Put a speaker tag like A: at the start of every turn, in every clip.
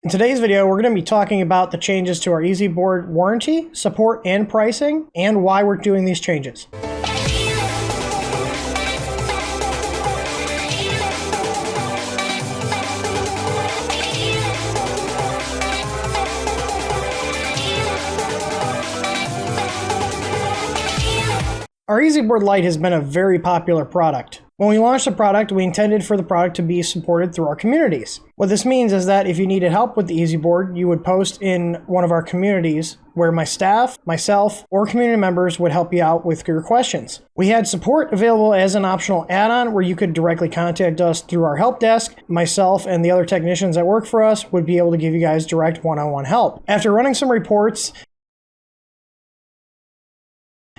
A: In today's video, we're going to be talking about the changes to our EZBoard warranty, support, and pricing, and why we're doing these changes. Our EZBoard Lite has been a very popular product. When we launched the product, we intended for the product to be supported through our communities. What this means is that if you needed help with the EZBoard, you would post in one of our communities where my staff, myself, or community members would help you out with your questions. We had support available as an optional add-on where you could directly contact us through our help desk. Myself and the other technicians that work for us would be able to give you guys direct one-on-one help. After running some reports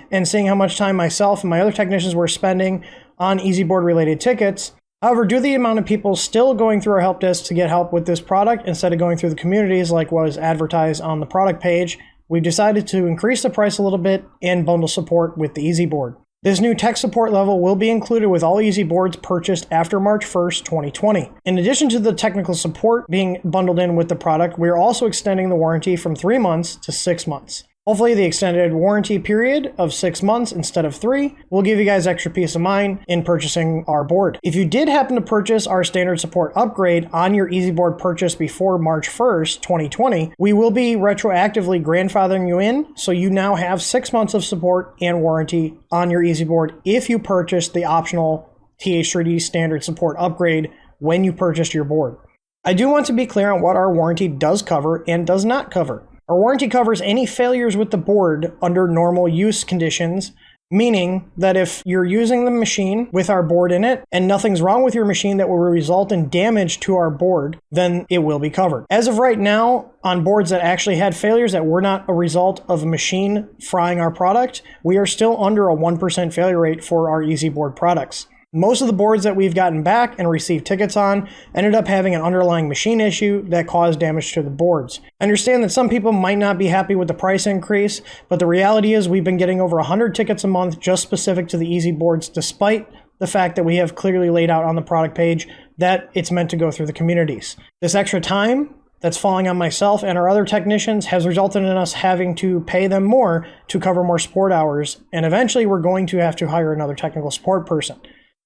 A: and seeing how much time myself and my other technicians were spending on EZBoard related tickets. However, due to the amount of people still going through our help desk to get help with this product instead of going through the communities like was advertised on the product page, we've decided to increase the price a little bit and bundle support with the EZBoard. This new tech support level will be included with all EZBoards purchased after March 1st, 2020. In addition to the technical support being bundled in with the product, we are also extending the warranty from 3 months to 6 months. Hopefully the extended warranty period of 6 months instead of 3 will give you guys extra peace of mind in purchasing our board. If you did happen to purchase our standard support upgrade on your EZBoard purchase before March 1st, 2020, we will be retroactively grandfathering you in, so you now have 6 months of support and warranty on your EZBoard if you purchase the optional TH3D standard support upgrade when you purchased your board. I do want to be clear on what our warranty does cover and does not cover. Our warranty covers any failures with the board under normal use conditions, meaning that if you're using the machine with our board in it and nothing's wrong with your machine that will result in damage to our board, then it will be covered. As of right now, on boards that actually had failures that were not a result of a machine frying our product, we are still under a 1% failure rate for our EZBoard products. Most of the boards that we've gotten back and received tickets on ended up having an underlying machine issue that caused damage to the boards. I understand that some people might not be happy with the price increase, but the reality is we've been getting over 100 tickets a month just specific to the EZBoards, despite the fact that we have clearly laid out on the product page that it's meant to go through the communities. This extra time that's falling on myself and our other technicians has resulted in us having to pay them more to cover more support hours, and eventually we're going to have to hire another technical support person.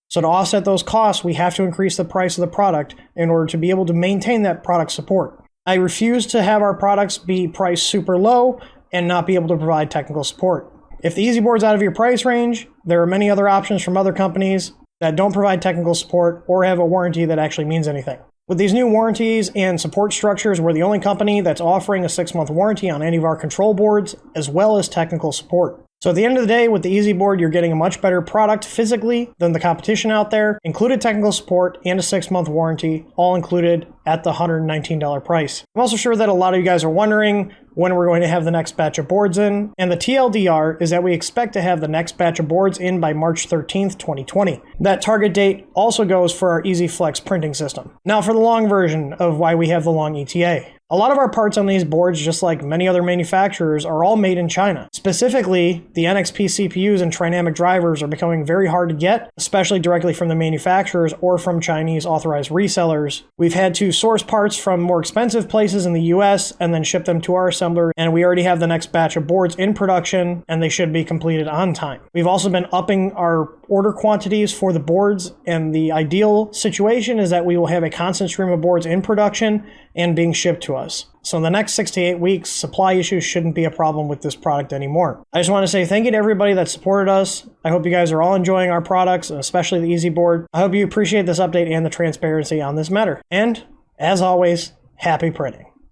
A: So to offset those costs, we have to increase the price of the product in order to be able to maintain that product support. I refuse to have our products be priced super low and not be able to provide technical support. If the EZBoard's out of your price range, there are many other options from other companies that don't provide technical support or have a warranty that actually means anything. With these new warranties and support structures, we're the only company that's offering a 6-month warranty on any of our control boards, as well as technical support. So at the end of the day, with the EZBoard, you're getting a much better product physically than the competition out there, included technical support and a 6-month warranty, all included at the $119 price. I'm also sure that a lot of you guys are wondering when we're going to have the next batch of boards in, and the TLDR is that we expect to have the next batch of boards in by March 13th, 2020. That target date also goes for our EZFlex printing system. Now for the long version of why we have the long ETA. A lot of our parts on these boards, just like many other manufacturers, are all made in China. Specifically, the NXP CPUs and Trinamic drivers are becoming very hard to get, especially directly from the manufacturers or from Chinese authorized resellers. We've had to source parts from more expensive places in the US and then ship them to our assembler, and we already have the next batch of boards in production, and they should be completed on time. We've also been upping our order quantities for the boards, and the ideal situation is that we will have a constant stream of boards in production and being shipped to us. So in the next 6 to 8 weeks, supply issues shouldn't be a problem with this product anymore. I just want to say thank you to everybody that supported us. I hope you guys are all enjoying our products, especially the EZBoard. I hope you appreciate this update and the transparency on this matter. And as always, happy printing.